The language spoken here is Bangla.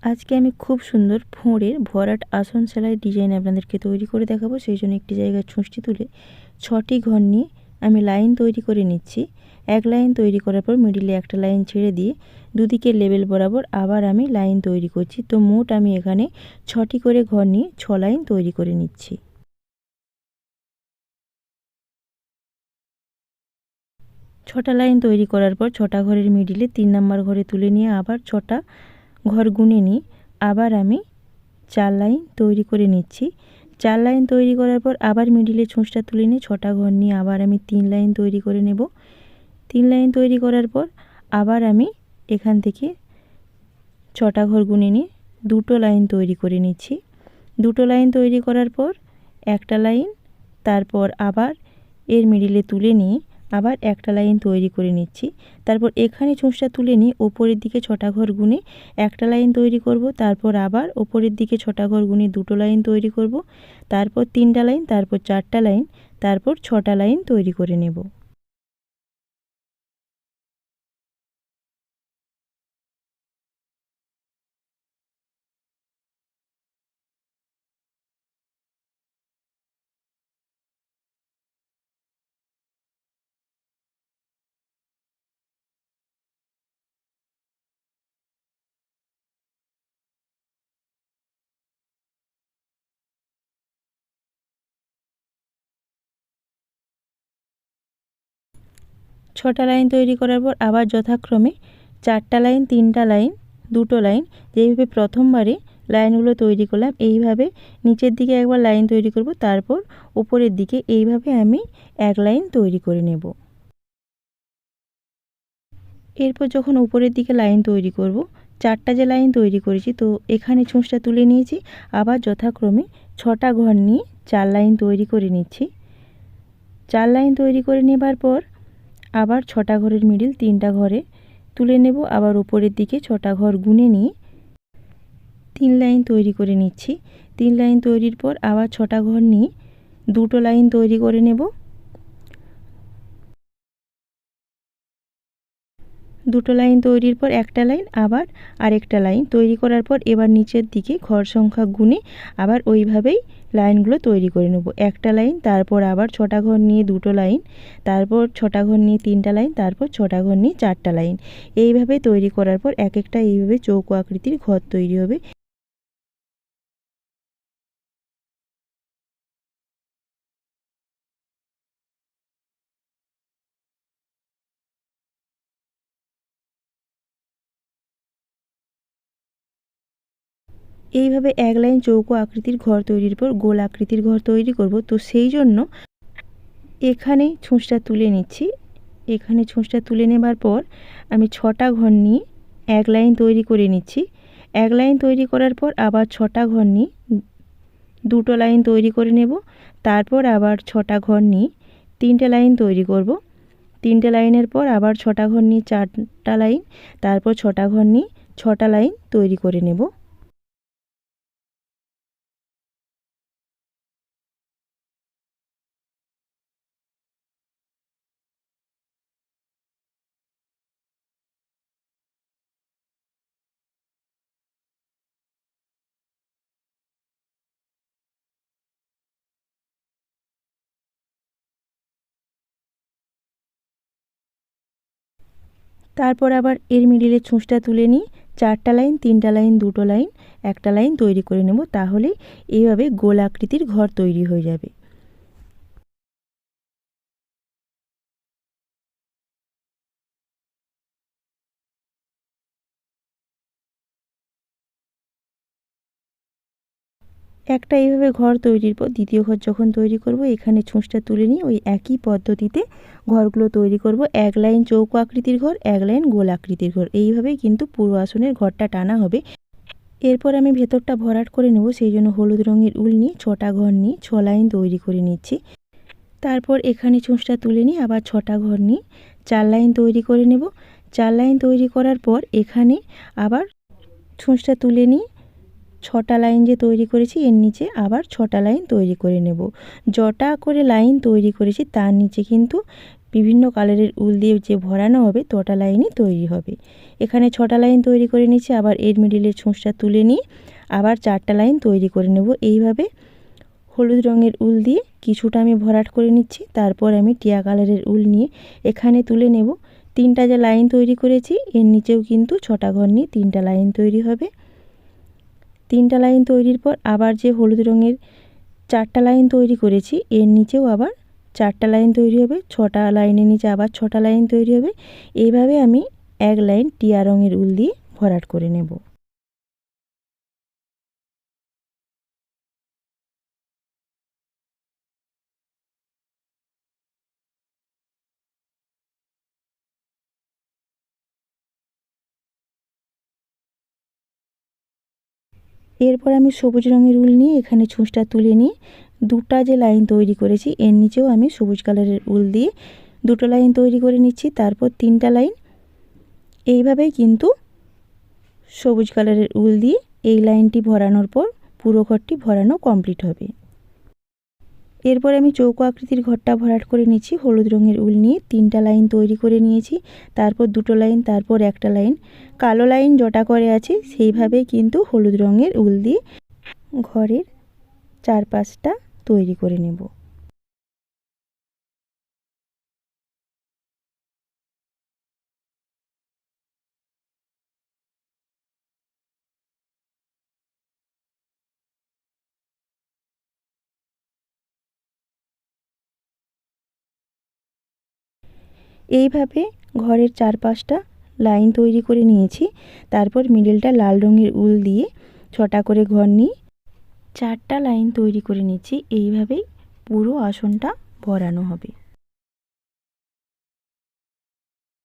আজকে আমি খুব সুন্দর ফোঁড়ের ভরাট আসন সেলাই ডিজাইন আপনাদেরকে তৈরি করে দেখাবো। সেই জন্য একটি জায়গায় ছুঁচটি তুলে 6টি ঘর নিয়ে আমি লাইন তৈরি করে নিচ্ছি। এক লাইন তৈরি করার পর মিডিলে একটা লাইন ছেড়ে দিয়ে দুদিকে লেবেল বরাবর আবার আমি লাইন তৈরি করছি। তো মোট আমি এখানে 6টি করে ঘর নিয়ে 6 লাইন তৈরি করে নিচ্ছি। 6টা লাইন তৈরি করার পর 6টা ঘরের মিডিলে 3 নাম্বার ঘরে তুলে নিয়ে আবার 6টা ঘর গুনে নিয়ে আবার আমি 4 লাইন তৈরি করে নিচ্ছি। 4 লাইন তৈরি করার পর আবার মিডিলে ছুঁচটা তুলে নিয়ে 6টা ঘর নিয়ে আবার আমি 3 লাইন তৈরি করে নেব। 3 লাইন তৈরি করার পর আবার আমি এখান থেকে 6টা ঘর গুনে নিয়ে 2টো লাইন তৈরি করে নিচ্ছি। 2টো লাইন তৈরি করার পর একটা লাইন, তারপর আবার এর মিডিলে তুলে নিয়ে আবার একটা লাইন তৈরি করে নিচ্ছি। তারপর এখানে ছুঁচটা তুলে নিয়ে ওপরের দিকে 6টা ঘর গুনে একটা লাইন তৈরি করব। তারপর আবার ওপরের দিকে 6টা ঘর গুনে 2টো লাইন তৈরি করব। তারপর 3টা লাইন, তারপর 4টা লাইন, তারপর 6টা লাইন তৈরি করে নেব। ছটা লাইন তৈরি করার পর আবার যথাক্রমে 4টা লাইন, 3টা লাইন, 2টো লাইন, যেইভাবে প্রথমবারে লাইনগুলো তৈরি করলাম এইভাবে নিচের দিকে একবার লাইন তৈরি করব। তারপর উপরের দিকে এইভাবে আমি এক লাইন তৈরি করে নেব। এরপর যখন উপরের দিকে লাইন তৈরি করব, 4টা যে লাইন তৈরি করেছি তো এখানে ছুঁচটা তুলে নিয়েছি। আবার যথাক্রমে 6টা ঘর নিয়ে 4 লাইন তৈরি করে নিচ্ছি। 4 লাইন তৈরি করে নেবার পর আবার 6টা ঘরের মিডিল 3টা ঘরে তুলে নেব। আবার উপরের দিকে 6টা ঘর গুনে নিয়ে 3 লাইন তৈরি করে নিচ্ছি। 3 লাইন তৈরির পর আবার 6টা ঘর নিয়ে 2টো লাইন তৈরি করে নেব। 2টো লাইন তৈরির পর একটা লাইন, আবার আরেকটা লাইন তৈরি করার পর এবার নিচের দিকে ঘর সংখ্যা গুনে আবার ওইভাবেই লাইনগুলো তৈরি করে নেব। একটা লাইন, তারপর আবার 6টা ঘর নিয়ে 2টো লাইন, তারপর 6টা ঘর নিয়ে 3টা লাইন, তারপর 6টা ঘর নিয়ে 4টা লাইন। এইভাবে তৈরি করার পর এক একটা এইভাবে চৌকো আকৃতির ঘর তৈরি হবে। এইভাবে এক লাইন চৌকো আকৃতির ঘর তৈরির পর গোল আকৃতির ঘর তৈরি করব। তো সেই জন্য এখানে ছুঁচটা তুলে নিচ্ছি। এখানে ছুঁচটা তুলে নেবার পর আমি 6টা ঘর নিয়ে এক লাইন তৈরি করে নিচ্ছি। এক লাইন তৈরি করার পর আবার 6টা ঘর নিয়ে 2টো লাইন তৈরি করে নেব। তারপর আবার 6টা ঘর নিয়ে 3টে লাইন তৈরি করব। 3টে লাইনের পর আবার 6টা ঘর নিয়ে 4টা লাইন, তারপর 6টা ঘর নিয়ে 6টা লাইন তৈরি করে নেব। তারপর আবার এর মিডিলে ছুঁচটা তুলে নিয়ে 4টা লাইন, 3টা লাইন, 2টো লাইন, একটা লাইন তৈরি করে নেব। তাহলেই এইভাবে গোল আকৃতির ঘর তৈরি হয়ে যাবে। একটা এইভাবে ঘর তৈরির পর দ্বিতীয় ঘর যখন তৈরি করব এখানে ছুঁচটা তুলে নিয়ে ওই একই পদ্ধতিতে ঘরগুলো তৈরি করব। এক লাইন চৌকো আকৃতির ঘর, এক লাইন গোল আকৃতির ঘর, এইভাবেই কিন্তু পুরো আসনের ঘরটা টানা হবে। এরপর আমি ভেতরটা ভরাট করে নেব। সেই জন্য হলুদ রঙের উল নিয়ে 6টা ঘর নিয়ে 6 লাইন তৈরি করে নিচ্ছি। তারপর এখানে ছুঁচটা তুলে নিয়ে আবার 6টা ঘর নিয়ে 4 লাইন তৈরি করে নেব। 4 লাইন তৈরি করার পর এখানে আবার ছুঁচটা তুলে নিয়ে 6টা লাইন যে তৈরি করেছি এর নিচে আবার 6টা লাইন তৈরি করে নেব। যটা করে লাইন তৈরি করেছি তার নিচে কিন্তু বিভিন্ন কালারের উল দিয়ে যে ভরানো হবে তটা লাইনই তৈরি হবে। এখানে 6টা লাইন তৈরি করে নিচ্ছি। আবার এর মিডিলের ছুঁচটা তুলে নিয়ে আবার 4টা লাইন তৈরি করে নেব। এইভাবে হলুদ রঙের উল দিয়ে কিছুটা আমি ভরাট করে নিচ্ছি। তারপর আমি টিয়া কালারের উল নিয়ে এখানে তুলে নেব। 3টা যে লাইন তৈরি করেছি এর নিচেও কিন্তু 6টা ঘর নিয়ে 3টা লাইন তৈরি হবে। 3টা লাইন তৈরির পর আবার যে হলুদ রঙের 4টা লাইন তৈরি করেছি এর নিচেও আবার 4টা লাইন তৈরি হবে। 6টা লাইনের নিচে আবার 6টা লাইন তৈরি হবে। এইভাবে আমি এক লাইন টিয়া রঙের উল দিয়ে ভরাট করে নেব। এরপর আমি সবুজ রঙের উল নিয়ে এখানে ছুঁচটা তুলে নিয়ে 2টা যে লাইন তৈরি করেছি এর নিচেও আমি সবুজ কালারের উল দিয়ে 2টো লাইন তৈরি করে নিচ্ছি। তারপর 3টা লাইন। এইভাবেই কিন্তু সবুজ কালারের উল দিয়ে এই লাইনটি ভরানোর পর পুরো ঘরটি ভরানো কমপ্লিট হবে। এরপর আমি চৌকো আকৃতির ঘরটা ভরাট করে নিচ্ছি। হলুদ রঙের উল নিয়ে 3টা লাইন তৈরি করে নিয়েছি। তারপর 2টো লাইন, তারপর একটা লাইন। কালো লাইন জটা করে আছে সেইভাবেই কিন্তু হলুদ রঙের উল দিয়ে ঘরের চারপাশটা তৈরি করে নেব। এইভাবে ঘরের চারপাশটা লাইন তৈরি করে নিয়েছি। তারপর মিডলটা লাল রঙের উল দিয়ে 6টা করে ঘর নিয়ে 4টা লাইন তৈরি করে নিচ্ছি। এইভাবেই পুরো আসনটা ভরানো হবে।